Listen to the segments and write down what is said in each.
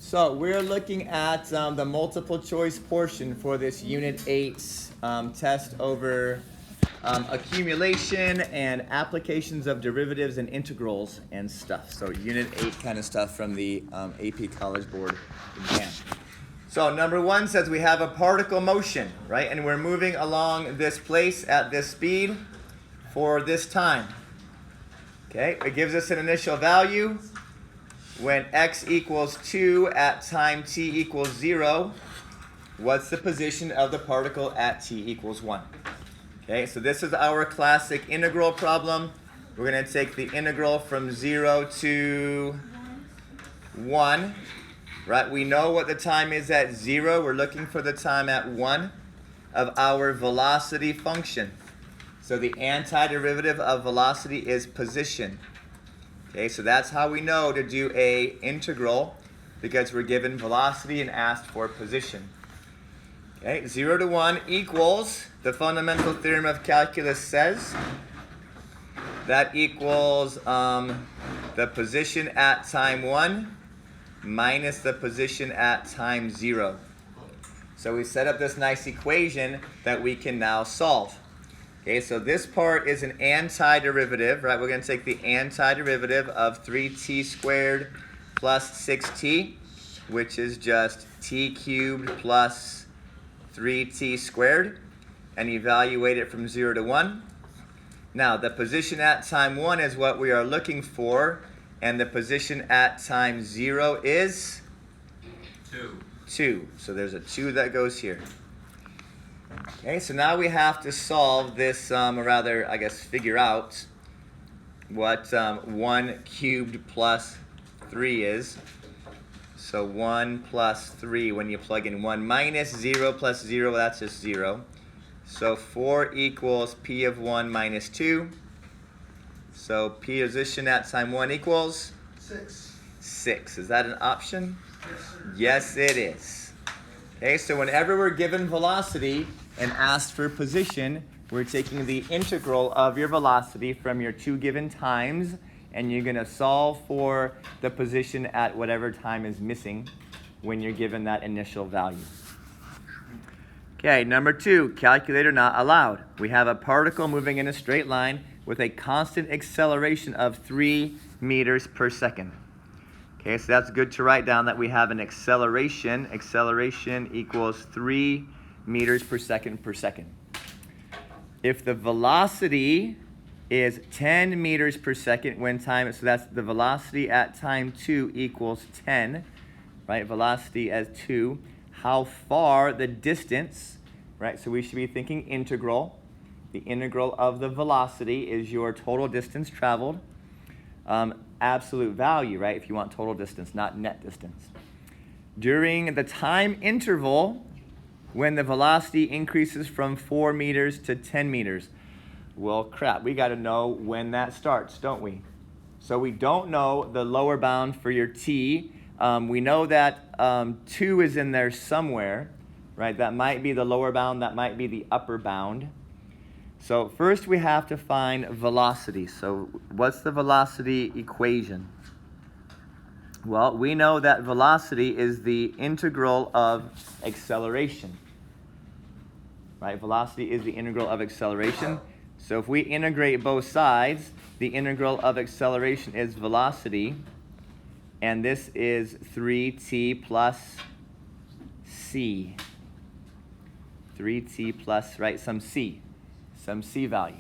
So we're looking at the multiple choice portion for this Unit 8 test over accumulation and applications of derivatives and integrals and stuff. So Unit 8 kind of stuff from the AP College Board exam. So number 1 says we have a particle motion, right? And we're moving along this place at this speed for this time. Okay, it gives us an initial value. When x equals 2 at time t equals 0, what's the position of the particle at t equals 1? Okay, so this is our classic integral problem. We're going to take the integral from 0 to 1. Right, we know what the time is at 0. We're looking for the time at 1 of our velocity function. So the antiderivative of velocity is position. Okay, so that's how we know to do a integral, because we're given velocity and asked for position. Okay, 0 to 1 equals, the fundamental theorem of calculus says, that equals the position at time 1 minus the position at time 0. So we set up this nice equation that we can now solve. Okay, so this part is an antiderivative, right? We're going to take the antiderivative of 3t squared plus 6t, which is just t cubed plus 3t squared, and evaluate it from 0 to 1. Now, the position at time 1 is what we are looking for, and the position at time 0 is 2. So there's a 2 that goes here. Okay, so now we have to solve this, or rather, I guess, figure out what 1 cubed plus 3 is. So 1 plus 3, when you plug in 1 minus 0 plus 0, that's just 0. So 4 equals p of 1 minus 2. So position at time 1 equals? 6. Is that an option? Yes, sir. Yes, it is. Okay, so whenever we're given velocity and asked for position, we're taking the integral of your velocity from your two given times, and you're going to solve for the position at whatever time is missing when you're given that initial value. Okay, number 2, calculator not allowed. We have a particle moving in a straight line with a constant acceleration of 3 meters per second. Okay, so that's good to write down that we have an acceleration. Acceleration equals 3 meters per second per second. If the velocity is 10 meters per second when time, so that's the velocity at time 2 equals 10, right? Velocity as 2. How far the distance, right? So we should be thinking integral. The integral of the velocity is your total distance traveled. Absolute value, right? If you want total distance, not net distance. During the time interval, when the velocity increases from 4 meters to 10 meters. Well, crap, we got to know when that starts, don't we? So we don't know the lower bound for your t. We know that 2 is in there somewhere, right? That might be the lower bound, that might be the upper bound. So first we have to find velocity. So what's the velocity equation? Well, we know that velocity is the integral of acceleration. Right? Velocity is the integral of acceleration. So if we integrate both sides, the integral of acceleration is velocity. And this is 3t plus c. 3t plus, right, some c value.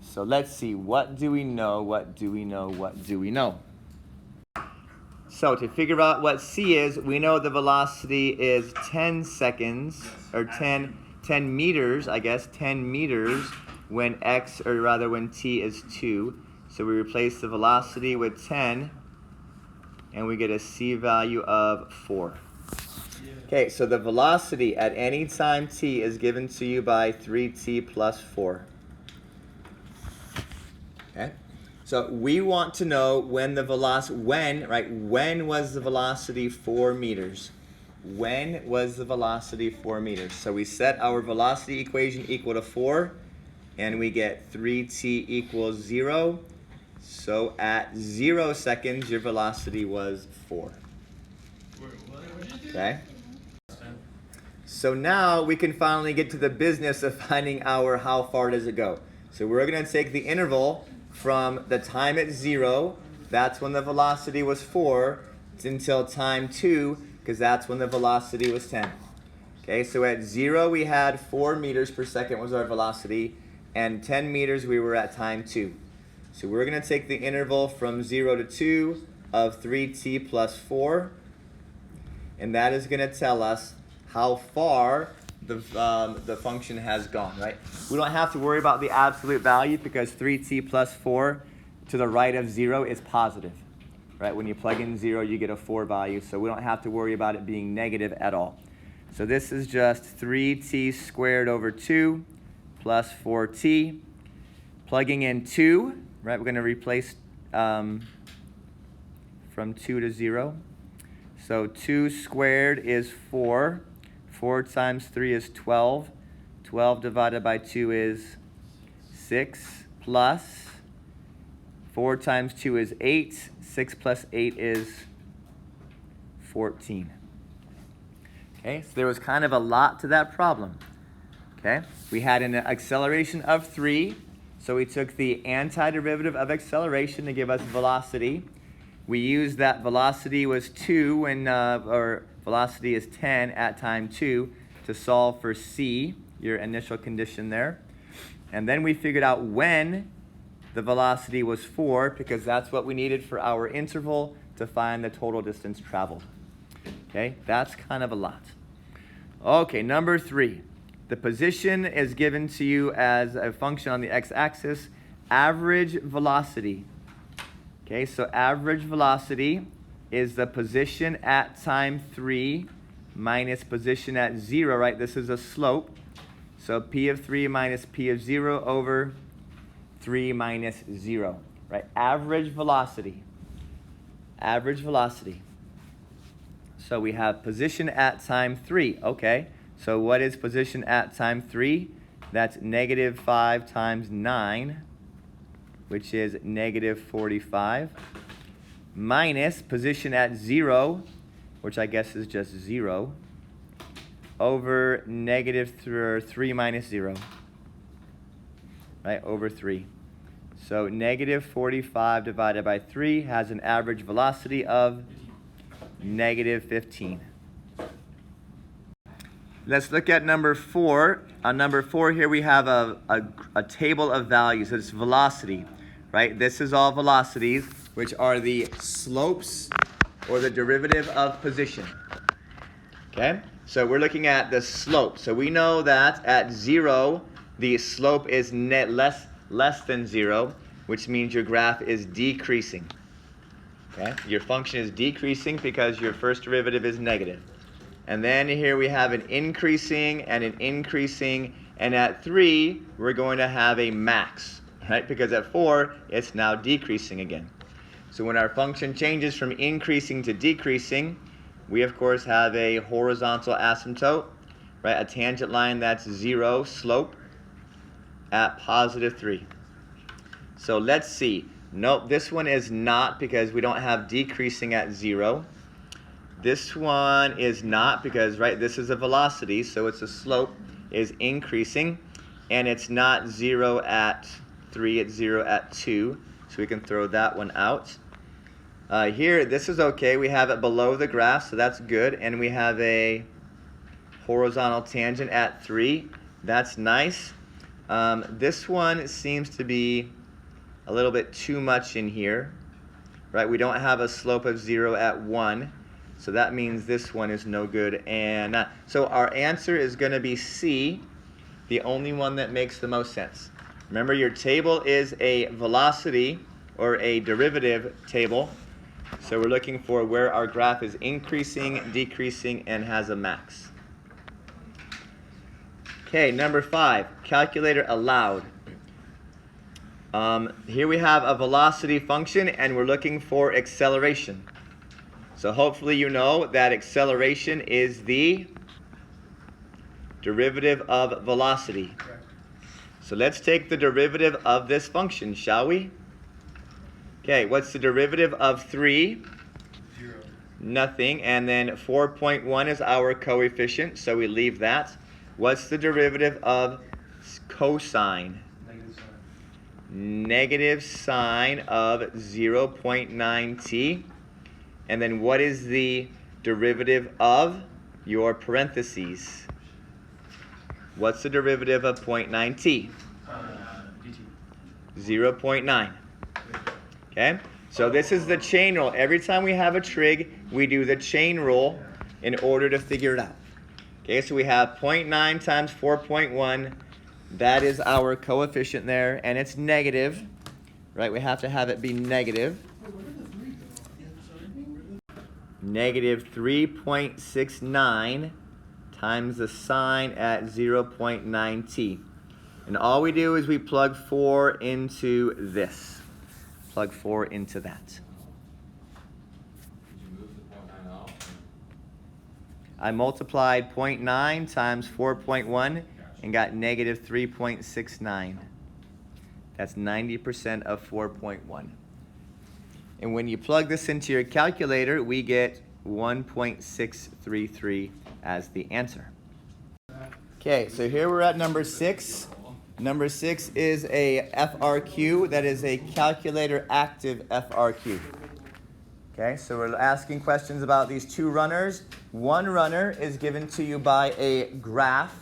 So let's see, what do we know, what do we know, what do we know? So to figure out what c is, we know the velocity is 10 seconds, or 10 meters, I guess, 10 meters when x, or rather when t is 2. So we replace the velocity with 10, and we get a c value of 4. Okay, so the velocity at any time t is given to you by 3t plus 4. Okay, so we want to know when the velocity, when was the velocity 4 meters? When was the velocity 4 meters? So we set our velocity equation equal to 4, and we get 3t equals 0. So at 0 seconds, your velocity was 4. Okay? So now we can finally get to the business of finding our how far does it go. So we're going to take the interval from the time at 0, that's when the velocity was 4, until time 2, because that's when the velocity was 10. Okay, so at 0 we had 4 meters per second was our velocity, and 10 meters we were at time 2. So we're going to take the interval from 0 to 2 of 3t plus 4, and that is going to tell us how far the function has gone, right? We don't have to worry about the absolute value because 3t plus 4 to the right of 0 is positive, right? When you plug in 0, you get a 4 value, so we don't have to worry about it being negative at all. So this is just 3t squared over 2 plus 4t. Plugging in 2, right? We're going to replace from 2 to 0. So 2 squared is 4. 4 times 3 is 12. 12 divided by 2 is 6, plus 4 times 2 is 8. 6 plus 8 is 14. Okay, so there was kind of a lot to that problem. Okay, we had an acceleration of 3, so we took the antiderivative of acceleration to give us velocity. We used that velocity was 2 when, or velocity is 10 at time 2 to solve for C, your initial condition there. And then we figured out when the velocity was 4 because that's what we needed for our interval to find the total distance traveled. Okay, that's kind of a lot. Okay, number 3. The position is given to you as a function on the x-axis, average velocity. Okay, so average velocity is the position at time 3 minus position at 0, right? This is a slope. So p of 3 minus p of 0 over 3 minus 0, right? Average velocity. Average velocity. So we have position at time 3. Okay, so what is position at time 3? That's negative 5 times 9, which is negative 45, minus position at 0, which I guess is just 0, over negative 3 minus 0, right, over 3. So negative 45 divided by 3 has an average velocity of negative 15. Let's look at number 4. On number 4 here we have a table of values. It's velocity, right? This is all velocities, which are the slopes or the derivative of position. Okay? So we're looking at the slope. So we know that at 0, the slope is less than 0, which means your graph is decreasing. Okay? Your function is decreasing because your first derivative is negative. And then here we have an increasing and an increasing, and at 3 we're going to have a max, right? Because at 4 it's now decreasing again. So when our function changes from increasing to decreasing, we of course have a horizontal asymptote, right? A tangent line that's 0 slope at positive 3. So let's see. Nope, this one is not because we don't have decreasing at 0. This one is not because, right, this is a velocity, so it's a slope is increasing, and it's not 0 at 3, it's 0 at 2, so we can throw that one out. Here, this is okay. We have it below the graph, so that's good, and we have a horizontal tangent at 3. That's nice. This one seems to be a little bit too much in here, right? We don't have a slope of 0 at 1. So that means this one is no good. And so our answer is going to be C, the only one that makes the most sense. Remember, your table is a velocity or a derivative table. So we're looking for where our graph is increasing, decreasing, and has a max. Okay, number 5, calculator allowed. Here we have a velocity function, and we're looking for acceleration. So hopefully you know that acceleration is the derivative of velocity. So let's take the derivative of this function, shall we? Okay, what's the derivative of 3? 0. Nothing. And then 4.1 is our coefficient, so we leave that. What's the derivative of cosine? Negative sine of 0.9t. And then what is the derivative of your parentheses? What's the derivative of 0.9t? 0.9. Okay? So this is the chain rule. Every time we have a trig, we do the chain rule in order to figure it out. Okay, so we have 0.9 times 4.1. That is our coefficient there, and it's negative, right? We have to have it be negative. Negative 3.69 times the sine at 0.9t. And all we do is we plug 4 into this. Plug 4 into that. I multiplied 0.9 times 4.1 and got negative 3.69. That's 90% of 4.1. And when you plug this into your calculator, we get 1.633 as the answer. Okay, so here we're at number 6. Number 6 is a FRQ, that is a calculator active FRQ. Okay, so we're asking questions about these two runners. One runner is given to you by a graph.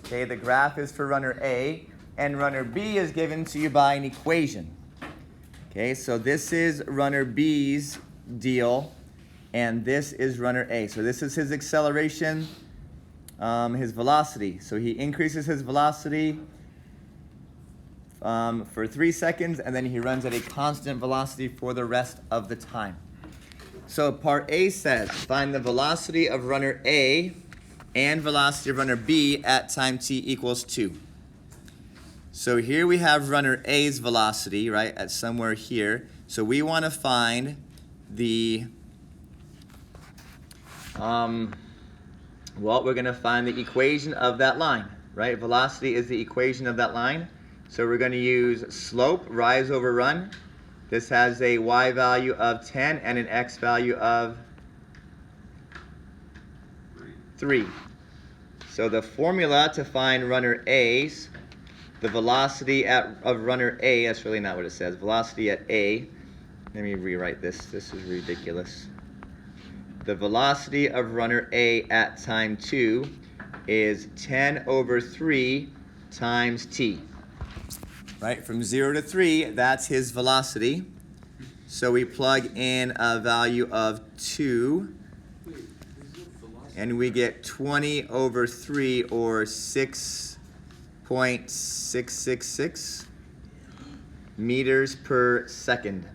Okay, the graph is for runner A, and runner B is given to you by an equation. Okay, so this is runner B's deal, and this is runner A. So this is his acceleration, his velocity. So he increases his velocity for 3 seconds, and then he runs at a constant velocity for the rest of the time. So part A says, find the velocity of runner A and velocity of runner B at time t equals 2. So here we have runner A's velocity, right, at somewhere here. So we want to find the, we're going to find the equation of that line, right? Velocity is the equation of that line. So we're going to use slope, rise over run. This has a y value of 10 and an x value of 3. So the formula to find runner A's, the velocity of runner A, that's really not what it says, velocity at A. Let me rewrite this. This is ridiculous. The velocity of runner A at time 2 is 10 over 3 times t. Right, from 0 to 3, that's his velocity. So we plug in a value of 2, and we get 20 over 3, or 6.666 meters per second.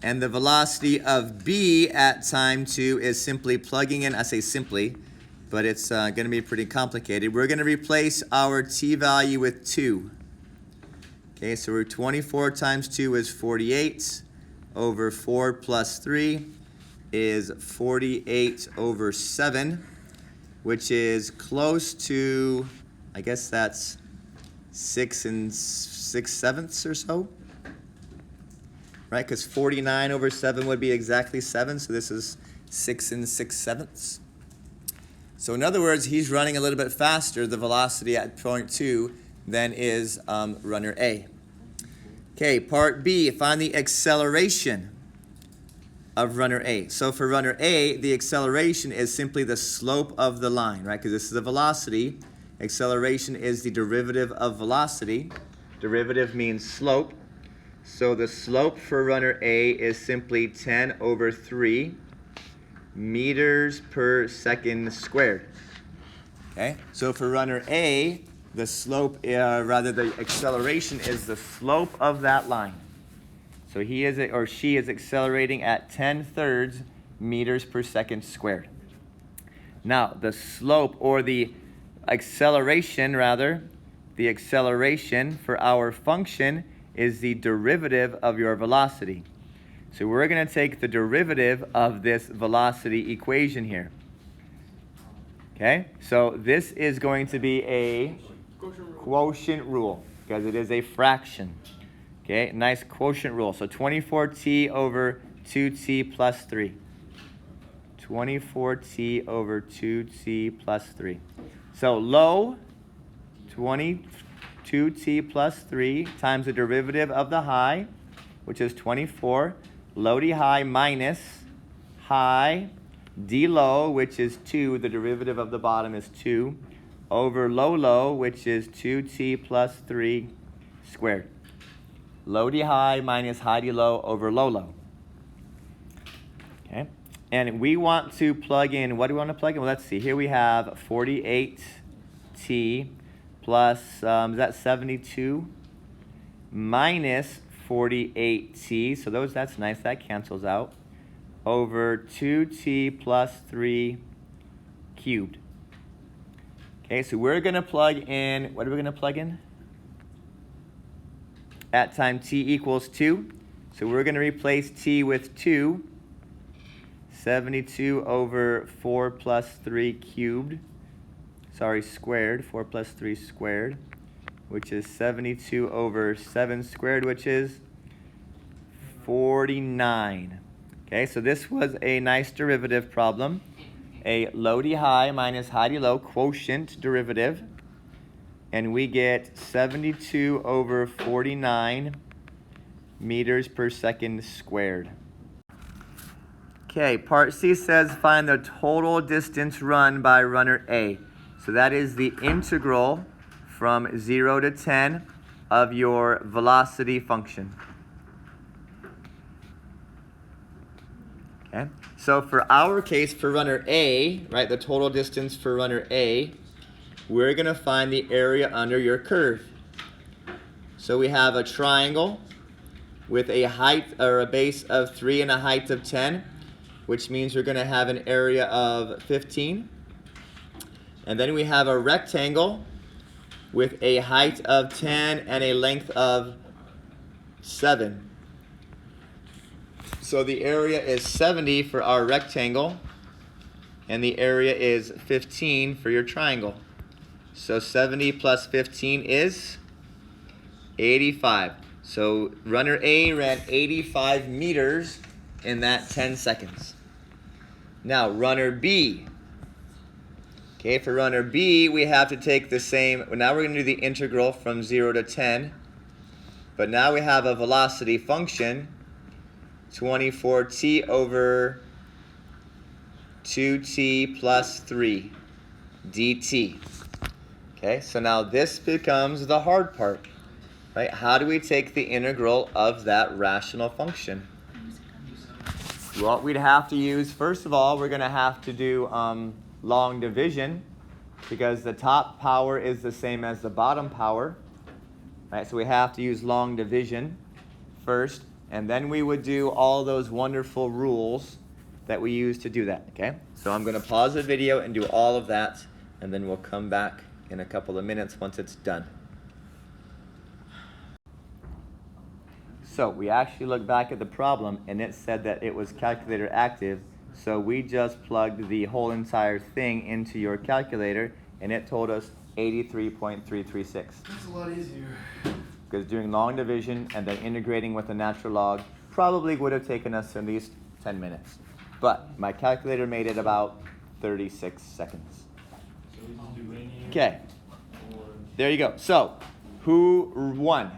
And the velocity of B at time 2 is simply plugging in, I say simply, but it's going to be pretty complicated. We're going to replace our t value with 2. Okay, so we're 24 times 2 is 48, over 4 plus 3 is 48 over 7, which is close to, I guess that's 6 6/7 or so, right? Because 49 over 7 would be exactly 7, so this is 6 6/7. So in other words, he's running a little bit faster, the velocity at point 2, than is runner A. Okay, part B, find the acceleration of runner A. So for runner A, the acceleration is simply the slope of the line, right? Because this is the velocity. Acceleration is the derivative of velocity. Derivative means slope. So the slope for runner A is simply 10 over 3 meters per second squared. Okay, so for runner A, the slope, the acceleration is the slope of that line. So he is, or she is accelerating at 10/3 meters per second squared. Now, the slope, or the acceleration for our function is the derivative of your velocity. So we're going to take the derivative of this velocity equation here. Okay, so this is going to be a quotient rule, because it is a fraction. Okay, nice quotient rule. So 24t over 2t plus 3. 24t over 2t plus 3. So low, 22t plus 3 times the derivative of the high, which is 24. Low d high minus high d low, which is 2. The derivative of the bottom is 2. Over low low, which is 2t plus 3 squared. Low d high minus high d low over low low. Okay, and we want to plug in, what do we want to plug in? Well, let's see. Here we have 48t plus, is that 72? Minus 48t, so that's nice, that cancels out, over 2t plus 3 cubed. Okay, so we're going to plug in, what are we going to plug in? At time t equals 2. So we're going to replace t with 2. 72 over 4 plus 3 cubed. Sorry, squared. 4 plus 3 squared, which is 72 over 7 squared, which is 49. Okay, so this was a nice derivative problem. A low d high minus high d low quotient derivative. And we get 72 over 49 meters per second squared. Okay, part C says find the total distance run by runner A. So that is the integral from 0 to 10 of your velocity function. Okay, so for our case, for runner A, right, the total distance for runner A, we're going to find the area under your curve. So we have a triangle with a height or a base of 3 and a height of 10, which means we're going to have an area of 15. And then we have a rectangle with a height of 10 and a length of 7. So the area is 70 for our rectangle, and the area is 15 for your triangle. So 70 plus 15 is 85. So runner A ran 85 meters in that 10 seconds. Now runner B. Okay, for runner B, we have to take the same, now we're going to do the integral from 0 to 10. But now we have a velocity function, 24t over 2t plus 3 dt. Okay, so now this becomes the hard part, right? How do we take the integral of that rational function? Well, we'd have to use, first of all, we're going to have to do long division, because the top power is the same as the bottom power. Right, so we have to use long division first, and then we would do all those wonderful rules that we use to do that, okay? So I'm going to pause the video and do all of that, and then we'll come back in a couple of minutes once it's done. So we actually looked back at the problem, and it said that it was calculator active, so we just plugged the whole entire thing into your calculator, and it told us 83.336. That's a lot easier. Because doing long division and then integrating with the natural log probably would have taken us at least 10 minutes. But my calculator made it about 36 seconds. Okay, there you go. So, who won?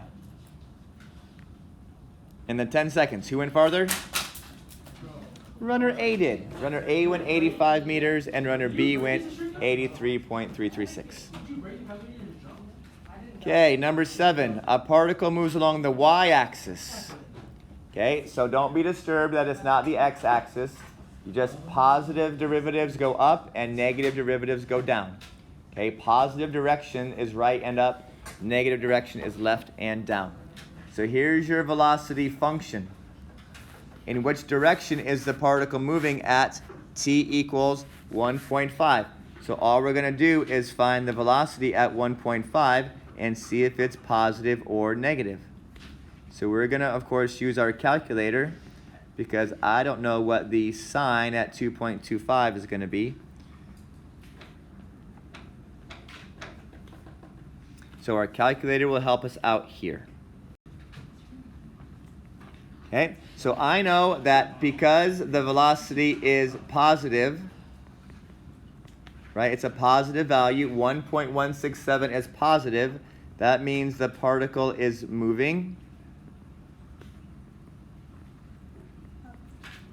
In the 10 seconds, who went farther? Runner A did. Runner A went 85 meters and runner B went 83.336. Okay, number 7. A particle moves along the y-axis. Okay, so don't be disturbed that it's not the x-axis. You just positive derivatives go up and negative derivatives go down. Okay, positive direction is right and up. Negative direction is left and down. So here's your velocity function. In which direction is the particle moving at t equals 1.5? So all we're going to do is find the velocity at 1.5 and see if it's positive or negative. So we're going to, of course, use our calculator because I don't know what the sign at 2.25 is going to be. So our calculator will help us out here. Okay, so I know that because the velocity is positive, right, it's a positive value, 1.167 is positive, that means the particle is moving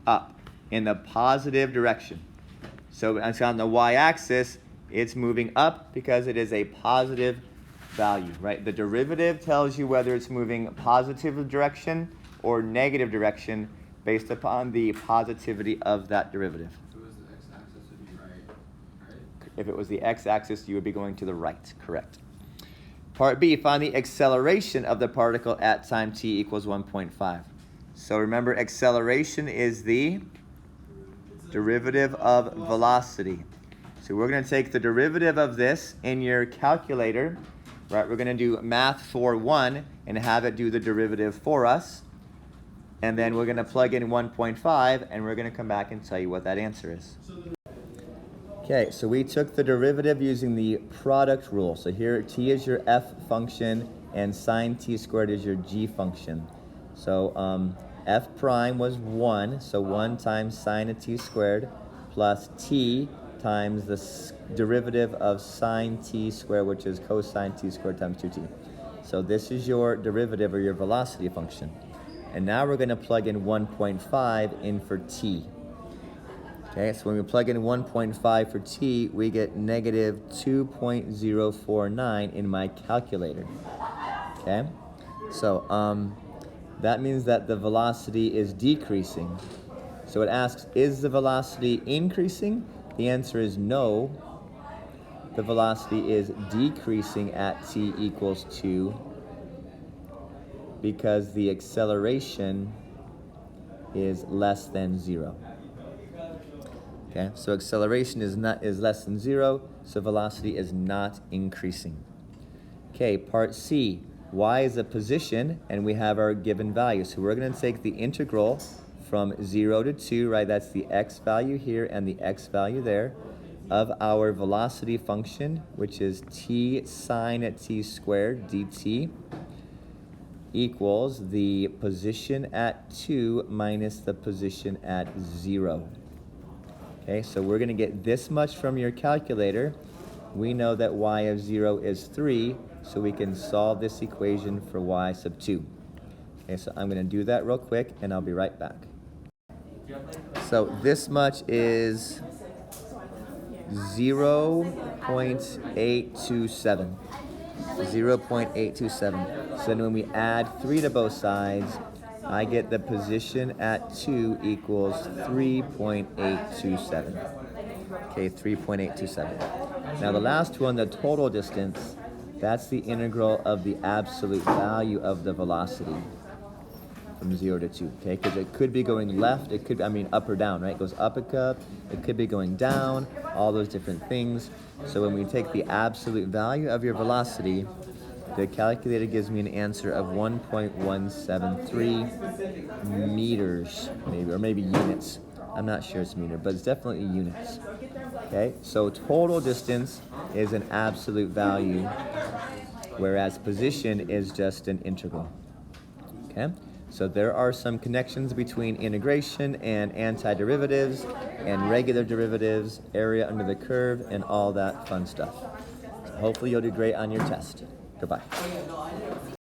up in the positive direction. So it's on the y-axis, it's moving up because it is a positive value, right? The derivative tells you whether it's moving positive direction or negative direction based upon the positivity of that derivative. If it was the x-axis, you would be going to the right, correct. Part B, find the acceleration of the particle at time t equals 1.5. So remember, acceleration is the derivative of velocity. So we're going to take the derivative of this in your calculator, right? We're going to do math for 1 and have it do the derivative for us. And then we're going to plug in 1.5 and we're going to come back and tell you what that answer is. Okay, so we took the derivative using the product rule. So here t is your f function and sine t squared is your g function. So f prime was 1, so 1 times sine of t squared plus t times the derivative of sine t squared, which is cosine t squared times 2t. So this is your derivative or your velocity function. And now we're going to plug in 1.5 in for t. Okay, so when we plug in 1.5 for t, we get negative 2.049 in my calculator. Okay, so that means that the velocity is decreasing. So it asks, is the velocity increasing? The answer is no. The velocity is decreasing at t equals 2 because the acceleration is less than 0. Okay, so acceleration is less than 0, so velocity is not increasing. Okay, part C, y is a position, and we have our given value. So we're going to take the integral from 0 to 2, right? That's the x value here and the x value there, of our velocity function, which is t sine t squared dt, equals the position at 2 minus the position at 0. Okay, so we're going to get this much from your calculator. We know that y of 0 is 3, so we can solve this equation for y sub 2. Okay, so I'm going to do that real quick, and I'll be right back. So this much is 0.827. 0.827. So then when we add 3 to both sides, I get the position at 2 equals 3.827. Okay, 3.827. Now the last one, the total distance, that's the integral of the absolute value of the velocity from 0 to 2, okay? Because it could be going left, it could, up or down, right? It goes up a cup, it could be going down, all those different things. So when we take the absolute value of your velocity, the calculator gives me an answer of 1.173 meters, maybe, or maybe units. I'm not sure it's meter, but it's definitely units. Okay, so total distance is an absolute value, whereas position is just an integral. Okay, so there are some connections between integration and antiderivatives and regular derivatives, area under the curve, and all that fun stuff. So hopefully you'll do great on your test. Goodbye.